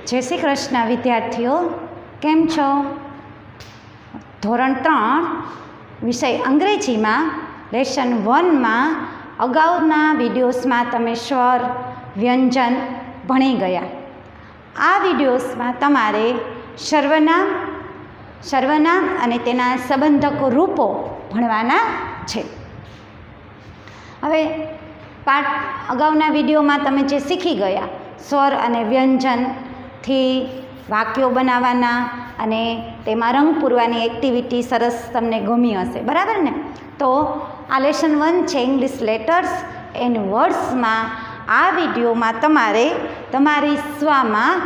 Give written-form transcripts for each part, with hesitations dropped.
જય શ્રી કૃષ્ણ વિદ્યાર્થીઓ, કેમ છો? ધોરણ 3 વિષય અંગ્રેજીમાં લેસન 1માં અગાઉના વિડીયોઝમાં તમે સ્વર વ્યંજન ભણી ગયા. આ વિડીયોઝમાં તમારે સર્વનામ અને તેના સંબંધક રૂપો ભણવાના છે. હવે અગાઉના વિડીયોમાં તમે જે શીખી ગયા સ્વર અને વ્યંજનથી વાક્યો બનાવવાના અને તેમાં રંગ પૂરવાની એક્ટિવિટી સરસ તમને ગમી હશે, બરાબર ને? તો આ લેસન 1 છે ઇંગ્લિશ લેટર્સ એન્ડ વર્ડ્સમાં. આ વિડીયોમાં તમારે તમારી સ્વામાં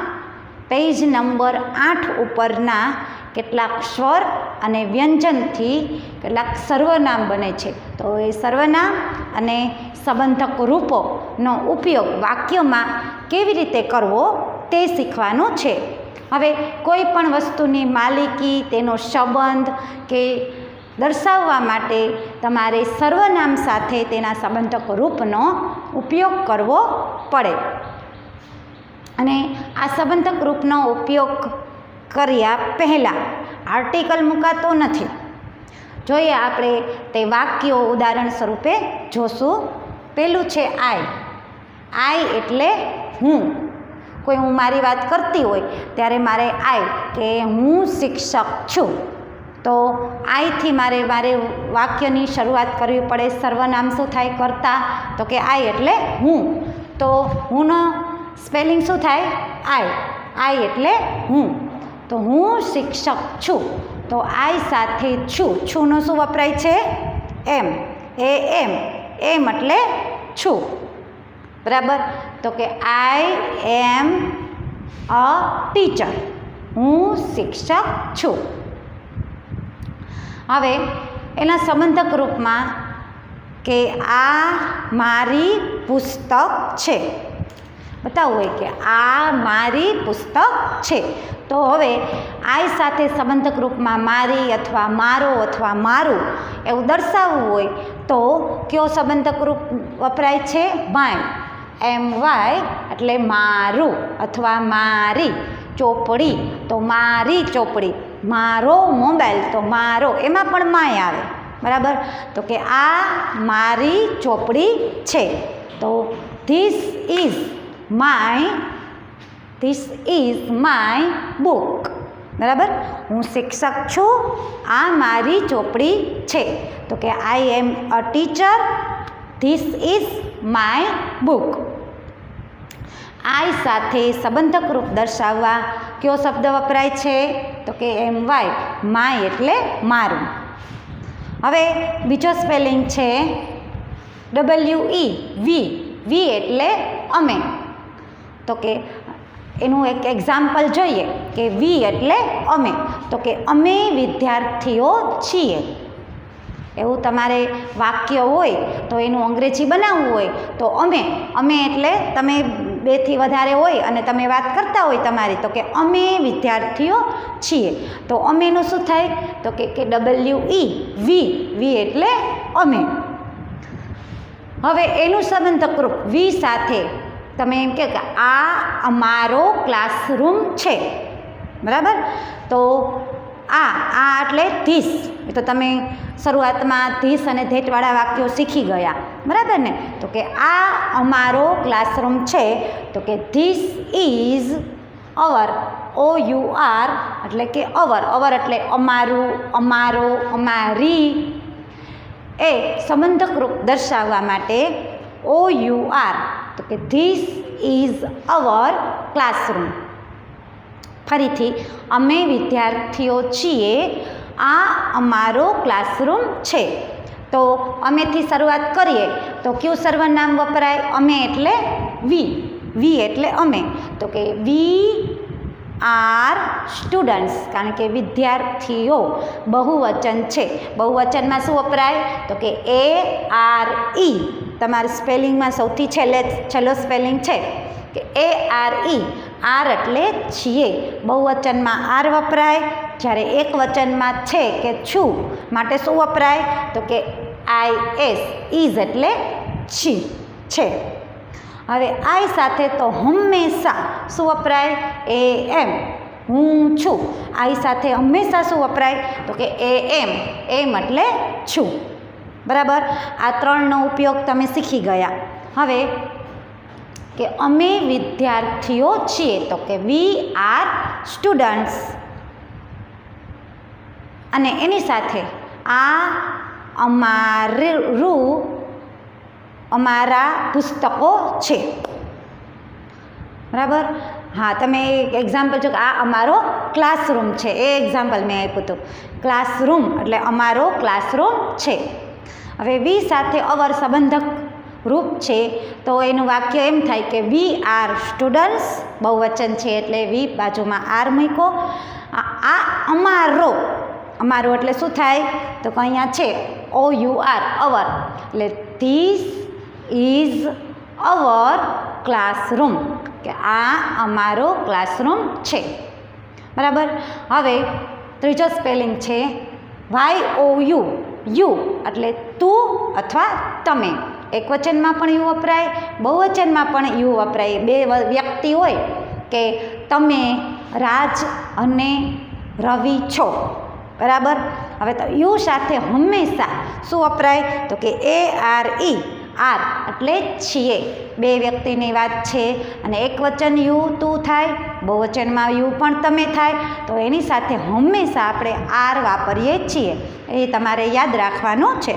પેજ નંબર 8 ઉપરના કેટલાક સ્વર અને વ્યંજનથી કેટલાક સર્વનામ બને છે. તો એ સર્વનામ અને સંબંધક રૂપોનો ઉપયોગ વાક્યમાં કેવી રીતે કરવો તે શીખવાનું છે. હવે કોઈ પણ વસ્તુની માલિકી, તેનો સંબંધ કે દર્શાવવા માટે તમારે સર્વનામ સાથે તેના સંબંધક રૂપનો ઉપયોગ કરવો પડે. અને આ સંબંધક રૂપનો ઉપયોગ કર્યા પહેલાં આર્ટિકલ મુકાતો નથી. જોઈએ આપણે તે વાક્યો ઉદાહરણ સ્વરૂપે જોશું. પહેલું છે આઈ એટલે હું. કોઈ હું મારી વાત કરતી હોય ત્યારે મારે આઈ કે હું શિક્ષક છું, તો આઈથી મારે વાક્યની શરૂઆત કરવી પડે. સર્વનામ શું થાય કરતા? તો કે આઈ એટલે હું. તો હુંનો સ્પેલિંગ શું થાય? આઈ એટલે હું. તો હું શિક્ષક છું, તો આઈ સાથે છુંનો શું વપરાય છે? એમ એટલે છું, બરાબર? તો કે આઈ એમ અ ટીચર, હું શિક્ષક છું. હવે એના સંબંધક રૂપમાં કે આ મારી પુસ્તક છે, બતાવવું હોય કે આ મારી પુસ્તક છે. તો હવે આઈ સાથે સંબંધક રૂપમાં મારી અથવા મારો અથવા મારું એવું દર્શાવવું હોય તો કયો સંબંધક રૂપ વપરાય છે? વાય એટલે મારું અથવા મારી ચોપડી, તો મારી ચોપડી. મારો મોબાઈલ, તો મારો, એમાં પણ માય આવે, બરાબર? તો કે આ મારી ચોપડી છે. તો ધીસ ઇઝ માય બુક, બરાબર? હું શિક્ષક છું, આ મારી ચોપડી છે. તો કે I am a teacher, this is my book. I સાથે સંબંધક રૂપ દર્શાવવા કયો શબ્દ વપરાય છે? તો કે માય એટલે મારું. હવે બીજો સ્પેલિંગ છે વી એટલે અમે. તો કે એનું એક એક્ઝામ્પલ જોઈએ કે વી એટલે અમે. તો કે અમે વિદ્યાર્થીઓ છીએ. એવું તમારે વાક્ય હોય તો એનું અંગ્રેજી બનાવવું હોય તો અમે એટલે તમે 2 થી વધારે હોય અને તમે વાત કરતા હોય તમારી, તો કે અમે વિદ્યાર્થીઓ છીએ. તો અમેનું શું થાય? તો કે વી એટલે અમે. હવે એનું સંબંધક રૂપ વી સાથે તમે એમ કે આ અમારો ક્લાસરૂમ છે, બરાબર? તો આ એટલે ધીસ. તો તમે શરૂઆતમાં ધીસ અને ધેટવાળા વાક્યો શીખી ગયા, બરાબર ને? તો કે આ અમારો ક્લાસરૂમ છે. તો કે ધીસ ઇઝ અવર, OUR એટલે કે અવર એટલે અમારું, અમારો, અમારી. એ સંબંધક રૂપ દર્શાવવા માટે OUR. તો કે ધીસ ઇઝ અવર ક્લાસરૂમ. ફરીથી અમે વિદ્યાર્થીઓ છીએ, આ અમારો ક્લાસરૂમ છે. તો અમેથી શરૂઆત કરીએ તો કયું સર્વનામ વપરાય? અમે એટલે વી એટલે અમે. તો કે વી આર સ્ટુડન્ટ્સ, કારણ કે વિદ્યાર્થીઓ બહુવચન છે. બહુવચનમાં શું વપરાય? તો કે ARE. તમારા સ્પેલિંગમાં સૌથી છેલ્લો સ્પેલિંગ છે કે ARE. આર એટલે છીએ. બહુવચનમાં આર વપરાય, જ્યારે એક વચનમાં છે કે છું માટે શું વપરાય? તો કે IS, ઇઝ એટલે છે. હવે આઈ સાથે તો હંમેશા શું વપરાય? એમ. હું છું. આઈ સાથે હંમેશા શું વપરાય? તો કે એમ. એમ એટલે છું. બરાબર. આ ત્રણનો ઉપયોગ તમે શીખી ગયા. હવે કે અમે વિદ્યાર્થીઓ છીએ, તો કે વી આર સ્ટુડન્ટ્સ. અને એની સાથે આ અમારા પુસ્તકો છે. બરાબર. હા, તમે એક એક્ઝામ્પલ જો કે આ અમારો ક્લાસરૂમ છે, એ એક્ઝામ્પલ મેં આપ્યું હતું. ક્લાસરૂમ એટલે અમારો ક્લાસરૂમ છે. હવે વી સાથે અવર સંબંધક રૂપ છે, તો એનું વાક્ય એમ થાય કે વી આર સ્ટુડન્ટ્સ, બહુવચન છે એટલે વી બાજુમાં આર મૂકો. આ અમારો એટલે શું થાય? તો કે અહીંયા છે OUR, અવર. એટલે ધીસ ઇઝ અવર ક્લાસરૂમ, કે આ અમારો ક્લાસરૂમ છે. બરાબર. હવે ત્રીજો સ્પેલિંગ છે YOU. યુ એટલે તું અથવા તમે. એક વચનમાં પણ યુ વપરાય, બહુવચનમાં પણ યુ વપરાય. બે વ્યક્તિ હોય કે તમે રાજ અને રવિ છો. બરાબર. હવે તો યુ સાથે હંમેશા શું વપરાય? તો કે ARE, આર એટલે છીએ. બે વ્યક્તિની વાત છે અને એક વચન યુ તું થાય, બહુવચનમાં યુ પણ તમે થાય, તો એની સાથે હંમેશા આપણે આર વાપરીએ છીએ. એ તમારે યાદ રાખવાનું છે.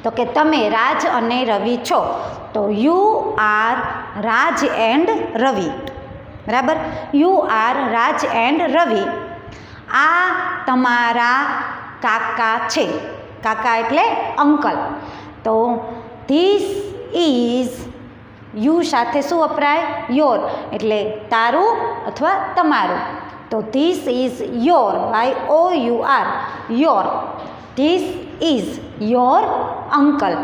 તો કે તમે રાજ અને રવિ છો, તો યુ આર રાજ એન્ડ રવિ. બરાબર. યુ આર રાજ એન્ડ રવિ. આ તમારા કાકા છે. કાકા એટલે અંકલ. તો ધીસ ઇઝ, યુ સાથે શું વપરાય? યોર એટલે તારું અથવા તમારું. તો this is your, YOUR, your. This is your uncle.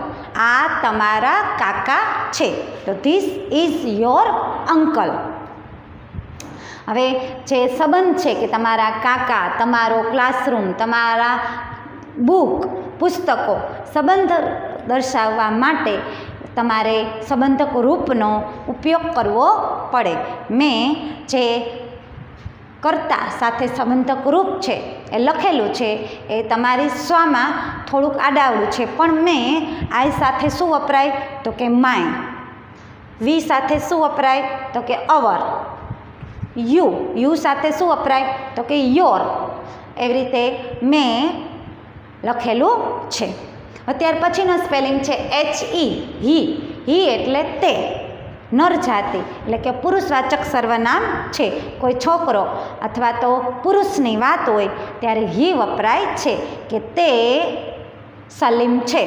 આ તમારા કાકા છે, તો ધીસ ઇઝ યોર અંકલ. હવે જે સંબંધ છે કે તમારા કાકા, તમારો ક્લાસરૂમ, તમારા બુક, પુસ્તકો, સંબંધ દર્શાવવા માટે તમારે સંબંધક રૂપનો ઉપયોગ કરવો પડે. મેં જે કર્તા સાથે સંબંધક રૂપ છે એ લખેલું છે, એ તમારી સ્વામાં થોડુંક આડાવડું છે, પણ મેં આઈ સાથે શું વપરાય? તો કે માય. વી સાથે શું વપરાય? તો કે અવર. યુ સાથે શું વપરાય? તો કે યોર. એવી રીતે મેં લખેલું છે. ત્યાર પછીનો સ્પેલિંગ છે HE, હી એટલે તે. નર જાતિ એટલે કે પુરુષવાચક સર્વનામ છે. કોઈ છોકરો અથવા તો પુરુષની વાત હોય ત્યારે હી વપરાય છે, કે તે સલીમ છે,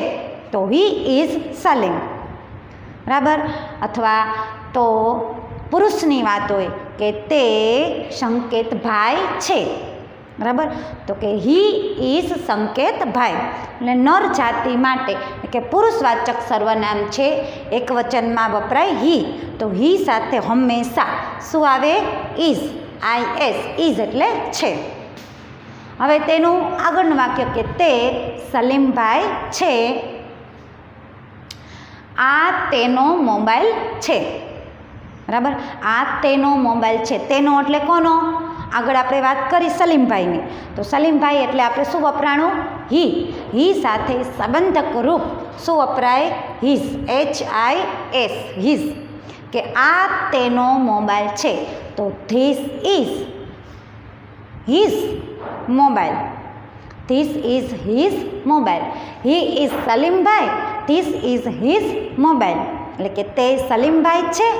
તો હી ઇઝ સલીમ. બરાબર. અથવા તો પુરુષની વાત હોય કે તે સંકેતભાઈ છે. બરાબર. તો કે હી ઇઝ સંકેતભાઈ. એટલે નર જાતિ માટે કે પુરુષવાચક સર્વનામ છે, એક વચનમાં વપરાય હી, તો હી સાથે હંમેશા શું આવે? ઇઝ, IS, ઇઝ એટલે છે. હવે તેનું આગળનું વાક્ય કે તે સલીમભાઈ છે, આ તેનો મોબાઈલ છે. બરાબર. આ તેનો મોબાઈલ છે. તેનો એટલે કોનો? આગળ આપણે વાત કરી સલીમભાઈની, તો સલીમભાઈ એટલે આપણે શું વપરાણું? હી. હી સાથે સંબંધક રૂપ શું વપરાય? His, HIS, his. કે આ તેનો મોબાઈલ છે, તો this is his mobile. This is his mobile. He is સલીમભાઈ, ધીસ ઇઝ હિઝ મોબાઈલ. એટલે કે તે સલીમભાઈ છે,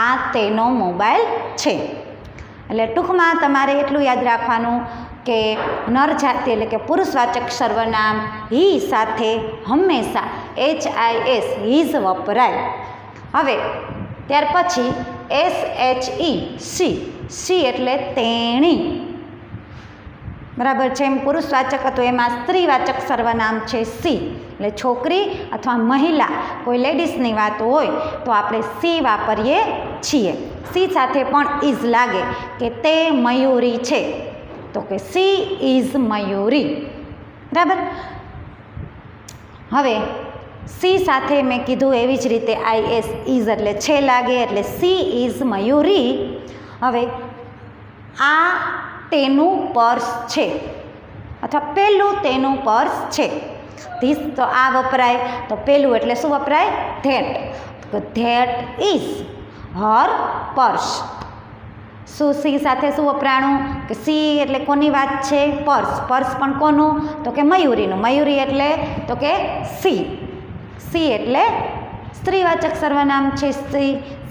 આ તેનો મોબાઈલ છે. એટલે ટૂંકમાં તમારે એટલું યાદ રાખવાનું કે નર જાતિ એટલે કે પુરુષવાચક સર્વનામ હી સાથે હંમેશા HIS, હિઝ વપરાય. હવે ત્યાર પછી SHE, સી એટલે તેણી. બરાબર. જેમ પુરુષવાચક હતું એમાં સ્ત્રીવાચક સર્વનામ છે સી, એટલે છોકરી અથવા મહિલા, કોઈ લેડીઝની વાત હોય તો આપણે સી વાપરીએ છીએ. સી સાથે પણ ઇઝ લાગે, કે તે મયુરી છે, તો કે સી ઇઝ મયુરી. બરાબર. હવે સી સાથે મેં કીધું એવી જ રીતે IS ઇઝ એટલે છે લાગે એટલે સી ઇઝ મયુરી. હવે આ તેનું પર્સ છે અથવા પેલું તેનું પર્સ છે. ધીસ તો આ વપરાય, તો પેલું એટલે શું વપરાય? That. That is her purse. શું સી સાથે શું વપરાણું કે સી એટલે કોની વાત છે? પર્સ. પર્સ પણ કોનું? તો કે મયુરીનું. મયુરી એટલે તો કે સી. સી એટલે સ્ત્રીવાચક સર્વનામ છે.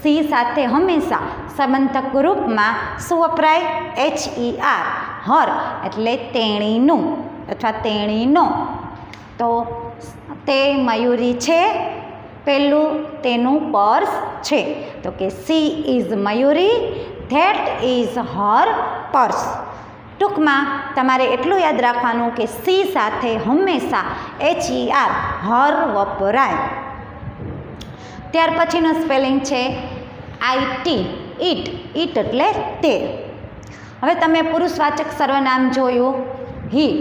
સી સાથે હંમેશા સંબંધક રૂપમાં શું વપરાય? HER. હર એટલે તેણીનું અથવા તેણીનો. તો તે મયુરી છે, પેલું તેનું પર્સ છે. તો કે she is Mayuri, that is her purse. ટૂંકમાં તમારે એટલું યાદ રાખવાનું કે સી સાથે હંમેશા HER હર વપરાય. ત્યાર પછીનો સ્પેલિંગ છે IT. ઇટ. ઇટ એટલે તે. હવે તમે પુરુષવાચક સર્વનામ જોયું હી,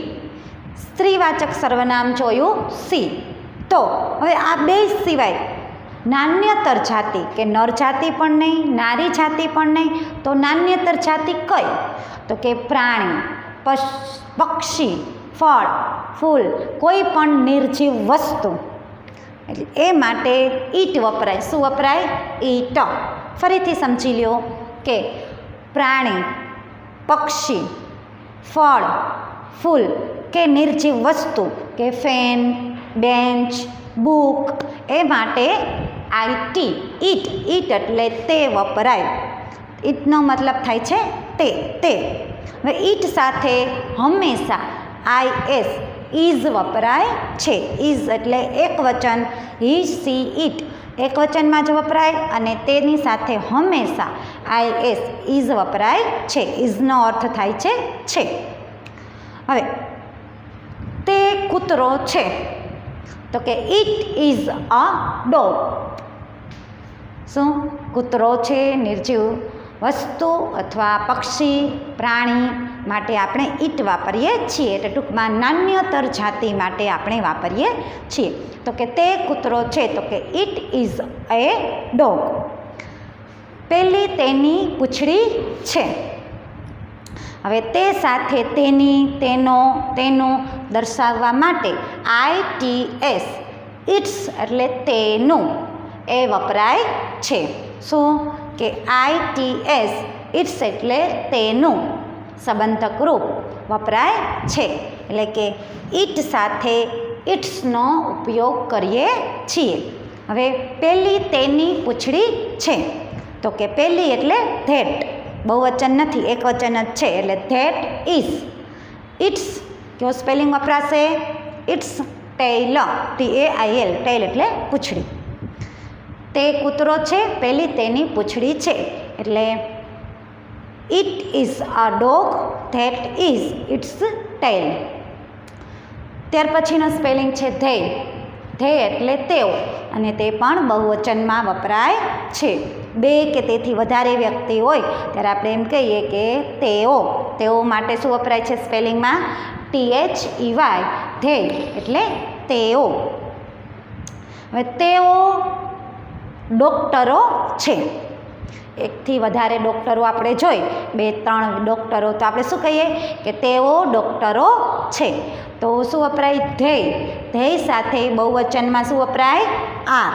સ્ત્રીવાચક સર્વનામ જોયું સી. તો હવે આ બે સિવાય નાન્યતર જાતિ કે નર જાતિ પણ નહીં, નારી જાતિ પણ નહીં, તો નાન્યતર જાતિ કઈ? તો કે પ્રાણી, પક્ષી, ફળ, ફૂલ, કોઈ પણ નિર્જીવ વસ્તુ. એટલે એ માટે ઈટ વપરાય. શું વપરાય? ઈટ. ફરીથી સમજી લ્યો કે પ્રાણી, પક્ષી, ફળ, ફૂલ કે નિર્જીવ વસ્તુ કે ફેન, બેન્ચ, બુક, એ માટે IT. ઈટ. ઈટ એટલે તે વપરાય. ઈટનો મતલબ થાય છે તે. તે. હવે ઈટ સાથે હંમેશા IS ઇઝ વપરાય છે. ઇઝ એટલે એક વચન, હી, સી, ઈટ એક વચનમાં જ વપરાય અને તેની સાથે હંમેશા IS ઇઝ વપરાય છે. ઇઝનો અર્થ થાય છે છે. હવે તે કૂતરો છે, તો કે ઇટ ઇઝ અ ડોગ. શું? કૂતરો છે, નિર્જીવ વસ્તુ અથવા પક્ષી, પ્રાણી માટે આપણે ઇટ વાપરીએ છીએ. એટલે ટૂંકમાં નાન્યતર જાતિ માટે આપણે વાપરીએ છીએ. તો કે તે કૂતરો છે, તો કે ઇટ ઇઝ એ ડોગ. પેલી તેની પૂંછડી છે. હવે તે સાથે તેની, તેનો, તેનું દર્શાવવા માટે ITS. ઇટ્સ એટલે તેનું એ વપરાય છે. શું? કે ITS ઇટ્સ એટલે તેનું સંબંધક રૂપ વપરાય છે. એટલે કે ઇટ સાથે ઇટ્સનો ઉપયોગ કરીએ છીએ. હવે પેલી તેની પૂંછડી છે, તો કે પેલી એટલે ધેટ. બહુવચન નથી, એક વચન જ છે એટલે ધેટ ઇઝ. ઇટ્સ કયો સ્પેલિંગ વપરાશે? It's tail. TAIL. ટેઇલ એટલે પૂંછડી. તે કૂતરો છે, પેલી તેની પૂંછડી છે એટલે it is a dog, that is it's tail. ત્યાર પછીનો સ્પેલિંગ છે ધેય. ધેય એટલે તેઓ અને તે પણ બહુવચનમાં વપરાય છે. બે કે તેથી વધારે વ્યક્તિ હોય ત્યારે આપણે એમ કહીએ કે તેઓ. તેઓ માટે શું વપરાય છે સ્પેલિંગમાં? THEY. ધેય એટલે તેઓ. હવે તેઓ ડૉક્ટરો છે. એકથી વધારે ડૉક્ટરો આપણે જોઈ, 2-3 ડૉક્ટરો, તો આપણે શું કહીએ કે તેઓ ડૉક્ટરો છે. તો શું વપરાય? ધેય. ધેય સાથે બહુવચનમાં શું વપરાય? આર.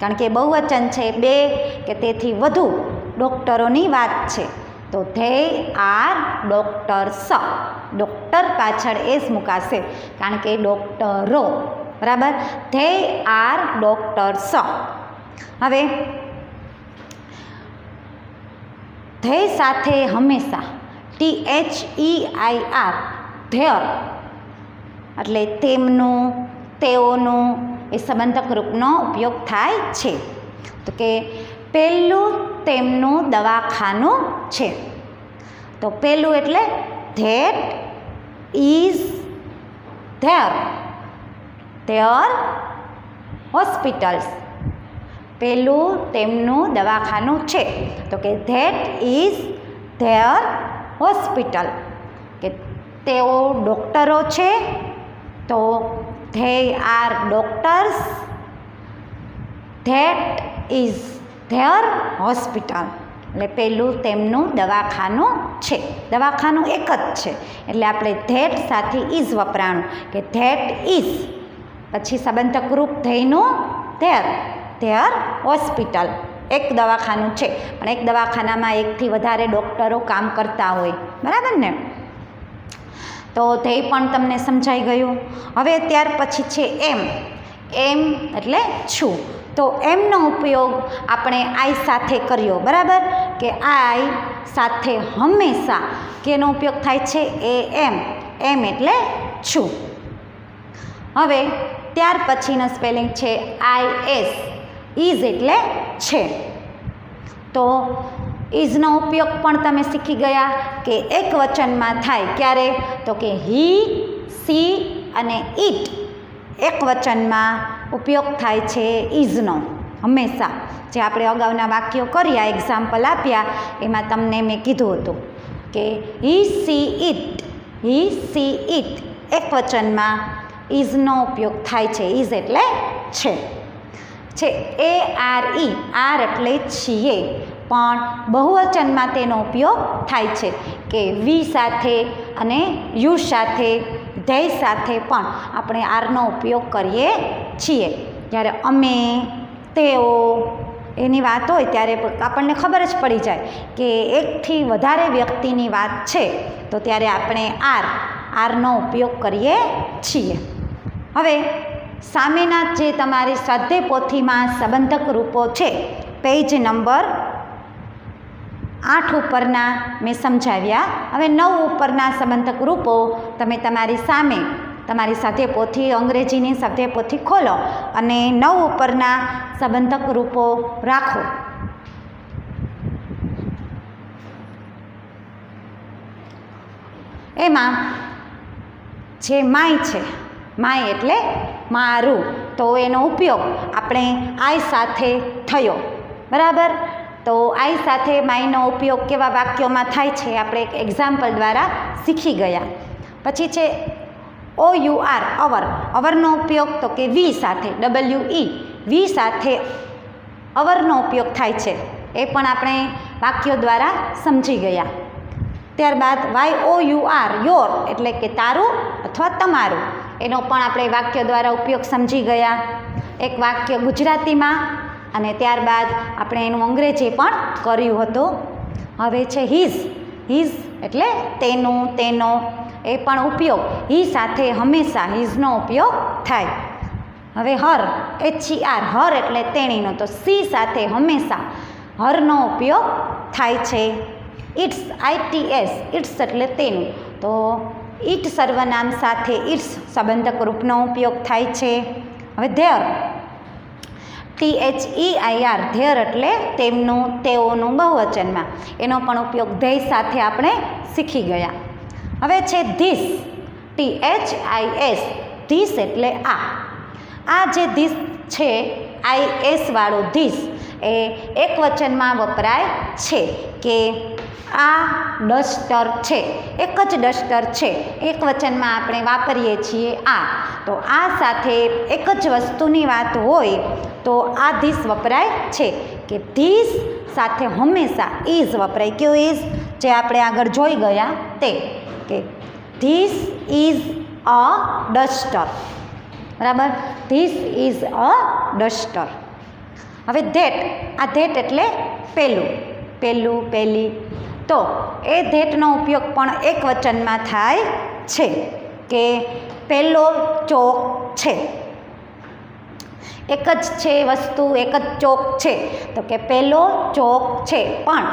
કારણ કે બહુવચન છે, 2 કે તેથી વધુ ડૉક્ટરોની વાત છે. તો ધેય આર ડૉક્ટર્સ. ડૉક્ટર પાછળ એસ મુકાશે કારણ કે ડૉક્ટરો. બરાબર? They are doctors. હવે ધેય સાથે હંમેશા THEIR. ધેર એટલે તેમનું, તેઓનું એ સંબંધક રૂપનો ઉપયોગ થાય છે. તો કે પહેલું તેમનું દવાખાનું છે. તો પહેલું એટલે ધેટ ઇઝ ધેર હોસ્પિટલ્સ. પહેલું તેમનું દવાખાનું છે. તો કે ધેટ ઇઝ ધેર હોસ્પિટલ. કે તેઓ ડૉક્ટરો છે, તો they are doctors. That is their hospital. એટલે પેલું તેમનું દવાખાનું છે. દવાખાનું એક જ છે એટલે આપણે ધેટ સાથે ઇઝ વપરાણું કે ધેટ ઇઝ, પછી સંબંધક રૂપ ધેયનું ધેર હોસ્પિટલ. એક દવાખાનું છે પણ એક દવાખાનામાં એકથી વધારે ડૉક્ટરો કામ કરતા હોય, બરાબર ને? તો તે પણ તમને સમજાઈ ગયું. હવે ત્યાર પછી છે એમ એટલે છું. તો એમનો ઉપયોગ આપણે આઈ સાથે કર્યો, બરાબર? કે આઈ સાથે હંમેશા કેનો ઉપયોગ થાય છે? એમ એટલે છું. હવે ત્યાર પછીનો સ્પેલિંગ છે IS, ઇઝ એટલે છે. તો ઇઝનો ઉપયોગ પણ તમે શીખી ગયા કે એક વચનમાં થાય. ક્યારે? તો કે હી, સી અને ઇટ એક વચનમાં ઉપયોગ થાય છે ઇઝનો હંમેશા. જે આપણે અગાઉના વાક્યો કર્યા, એક્ઝામ્પલ આપ્યા, એમાં તમને મેં કીધું હતું કે હી સી ઇટ એક વચનમાં ઇઝનો ઉપયોગ થાય છે. ઇઝ એટલે છે. આર એટલે છીએ, પણ બહુવચનમાં તેનો ઉપયોગ થાય છે કે વી સાથે અને યુ સાથે, ધ્યેય સાથે પણ આપણે આરનો ઉપયોગ કરીએ છીએ. જ્યારે અમે, તેઓ એની વાત હોય ત્યારે આપણને ખબર જ પડી જાય કે એકથી વધારે વ્યક્તિની વાત છે તો ત્યારે આપણે આરનો ઉપયોગ કરીએ છીએ. હવે સામેના જે તમારી સ્વાધ્યાય પોથીમાં સંબંધક રૂપો છે, પેજ નંબર 8 ઉપરના મેં સમજાવ્યા. હવે 9 ઉપરના સંબંધક રૂપો તમે તમારી સામે તમારી સ્વાધ્યાય પોથી, અંગ્રેજીની સ્વાધ્યાય પોથી ખોલો અને 9 ઉપરના સંબંધક રૂપો રાખો. એમાં જે માય છે, માય એટલે મારું, તો એનો ઉપયોગ આપણે આઈ સાથે થયો, બરાબર? તો આઈ સાથે માયનો ઉપયોગ કેવા વાક્યોમાં થાય છે આપણે એક એક્ઝામ્પલ દ્વારા શીખી ગયા. પછી છે OUR, અવરનો ઉપયોગ તો કે વી સાથે, WE વી સાથે અવરનો ઉપયોગ થાય છે, એ પણ આપણે વાક્યો દ્વારા સમજી ગયા. ત્યારબાદ YOUR, યોર એટલે કે તારું અથવા તમારું, એનો પણ આપણે વાક્ય દ્વારા ઉપયોગ સમજી ગયા. એક વાક્ય ગુજરાતીમાં અને ત્યારબાદ આપણે એનું અંગ્રેજી પણ કર્યું હતું. હવે છે હિઝ એટલે તેનું, તેનો, એ પણ ઉપયોગ હી સાથે હંમેશા હિઝનો ઉપયોગ થાય. હવે HER હર એટલે તેણીનો, તો સી સાથે હંમેશા હરનો ઉપયોગ થાય છે. ITS ઇટ્સ એટલે તેનું, તો ઇટ સર્વનામ સાથે ઇટ્સ સંબંધક રૂપનો ઉપયોગ થાય છે. હવે ધેર THEIR ધેર એટલે તેમનું, તેઓનું બહુવચનમાં, એનો પણ ઉપયોગ ધ્યેય સાથે આપણે શીખી ગયા. હવે છે ધીસ THIS, ધીસ એટલે આ જે ધીસ છે IS વાળો ધીસ એ એક વચનમાં વપરાય છે કે આ ડસ્ટર છે, એક જ ડસ્ટર છે, એક વચનમાં આપણે વાપરીએ છીએ આ. તો આ સાથે એક જ વસ્તુની વાત હોય તો આ ધીસ વપરાય છે કે ધીસ સાથે હંમેશા ઇઝ વપરાય. કયું ઇઝ? જે આપણે આગળ જોઈ ગયા તે, કે ધીસ ઇઝ અ ડસ્ટર, બરાબર? This is a duster. હવે ધેટ, આ ધેટ એટલે પેલું, પહેલી, તો એ ધેટનો ઉપયોગ પણ એક વચનમાં થાય છે કે પેલો ચોક છે. એક જ છે વસ્તુ, એક જ ચોક છે, તો કે પેલો ચોક છે. પણ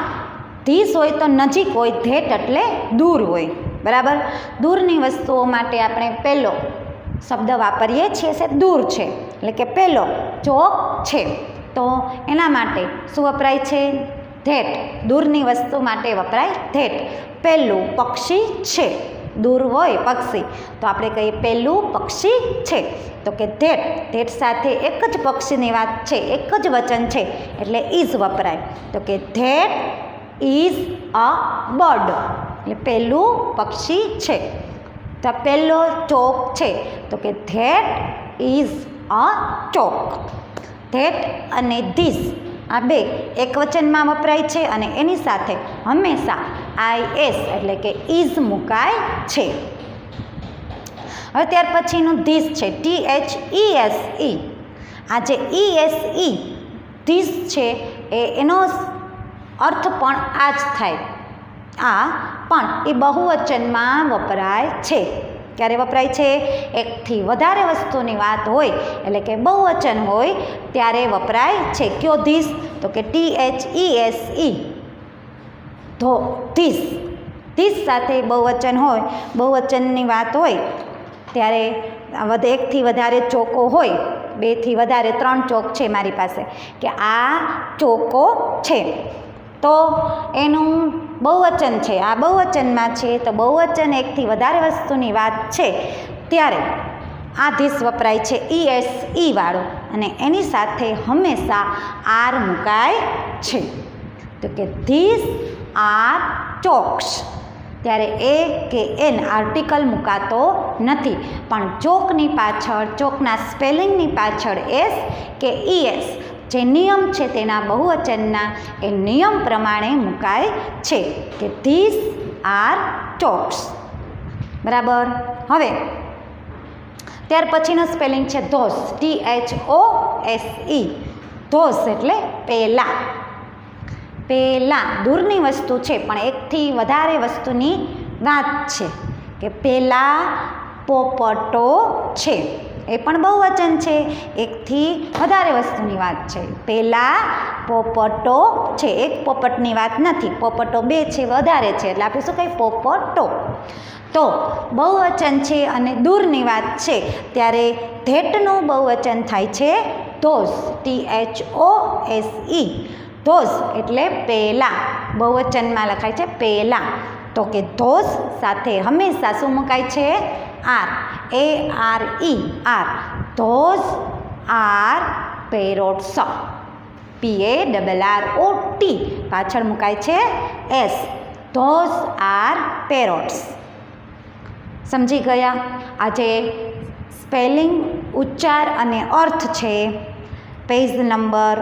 ધીસ હોય તો નજીક હોય, ધેટ એટલે દૂર હોય, બરાબર? દૂરની વસ્તુઓ માટે આપણે પેલો શબ્દ વાપરીએ છીએ, છે દૂર છે એટલે કે પેલો ચોક છે. તો એના માટે શું વપરાય છે? ધેટ. દૂરની વસ્તુ માટે વપરાય ધેટ. પેલું પક્ષી છે, દૂર હોય પક્ષી તો આપણે કહીએ પેલું પક્ષી છે, તો કે ધેટ સાથે એક જ પક્ષીની વાત છે, એક જ વચન છે એટલે ઇઝ વપરાય. તો કે ધેટ ઇઝ અ બર્ડ એટલે પેલું પક્ષી છે. તો પેલો ચોક છે તો કે that is a chalk. That અને ધીસ આ બે એકવચનમાં વપરાય છે અને એની સાથે હંમેશા IS એટલે કે ઇઝ મુકાય છે. હવે ત્યાર પછીનું ધીસ છે THESE. આ જે ESE ધીસ છે એનો અર્થ પણ આ જ થાય. આ પણ એ બહુવચનમાં વપરાય છે. ક્યારે વપરાય છે? એકથી વધારે વસ્તુની વાત હોય એટલે કે બહુવચન હોય ત્યારે વપરાય છે. કયો ધીસ? તો કે THESE ધીસ. ધીસ સાથે બહુવચન હોય, બહુવચનની વાત હોય ત્યારે એકથી વધારે ચોકો હોય, 2થી વધારે 3 ચોક છે મારી પાસે, કે આ ચોકો છે તો એનું બહુવચન છે. આ બહુવચનમાં છે તો બહુવચન એકથી વધારે વસ્તુની વાત છે ત્યારે આ ધીસ વપરાય છે ESE વાળો અને એની સાથે હંમેશા આર મુકાય છે. તો કે ધીસ આર ચોક્સ. ત્યારે એ કે એન આર્ટિકલ મુકાતો નથી, પણ ચોકની પાછળ, ચોકના સ્પેલિંગની પાછળ એસ કે ES જે નિયમ છે તેના બહુવચનના એ નિયમ પ્રમાણે મુકાય છે કે ધીસ આર ચોક્સ. બરાબર. હવે ત્યાર પછીનો સ્પેલિંગ છે ધોસ. THOSE. ધોસ એટલે પહેલાં. પહેલાં દૂરની વસ્તુ છે પણ એકથી વધારે વસ્તુની વાત છે કે પહેલાં પોપટો છે. એ પણ બહુવચન છે, એકથી વધારે વસ્તુની વાત છે. પહેલાં પોપટો છે. એક પોપટની વાત નથી, પોપટો 2 છે, વધારે છે એટલે આપણે શું કહીએ? પોપટો. તો બહુવચન છે અને દૂરની વાત છે ત્યારે ધેટનું બહુવચન થાય છે ધોસ. THOSE. ધોસ એટલે પહેલાં. બહુવચનમાં લખાય છે પહેલાં. તો કે ધોસ સાથે હંમેશા શું મુકાય છે? Are. ARE are. Those are parrots. PARROT પાછળ મુકાય છે એસ. Those are parrots. સમજી ગયા? આજે સ્પેલિંગ, ઉચ્ચાર અને અર્થ છે પેજ નંબર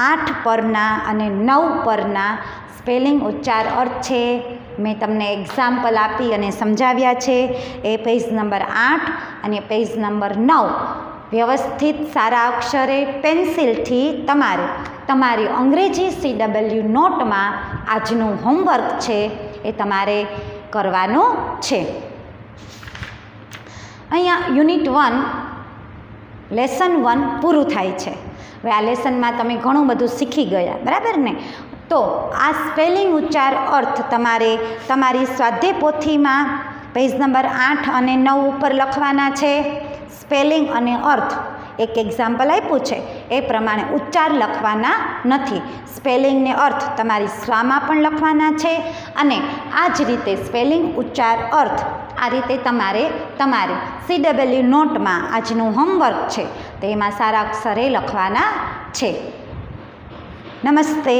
8 પરના અને 9 પરના સ્પેલિંગ, ઉચ્ચાર, અર્થ છે. મેં તમને એક્ઝામ્પલ આપી અને સમજાવ્યા છે. એ પેજ નંબર 8 અને પેજ નંબર 9 વ્યવસ્થિત સારા અક્ષરે પેન્સિલથી તમારે તમારી અંગ્રેજી CW નોટમાં આજનું હોમવર્ક છે એ તમારે કરવાનું છે. અહીંયા યુનિટ 1 લેસન 1 પૂરું થાય છે. હવે આ લેસનમાં તમે ઘણું બધું શીખી ગયા, બરાબર ને? તો આ સ્પેલિંગ, ઉચ્ચાર, અર્થ તમારે તમારી સ્વાધ્યાય પોથીમાં પેજ નંબર 8 અને 9 ઉપર લખવાના છે. સ્પેલિંગ અને અર્થ એક એક્ઝામ્પલ આપ્યું છે એ પ્રમાણે ઉચ્ચાર લખવાના નથી. સ્પેલિંગ ને અર્થ તમારી સ્વામાં પણ લખવાના છે અને આ જ રીતે સ્પેલિંગ, ઉચ્ચાર, અર્થ આ રીતે તમારે CW નોટમાં આજનું હોમવર્ક છે તેમાં સારા અક્ષરે લખવાના છે. નમસ્તે.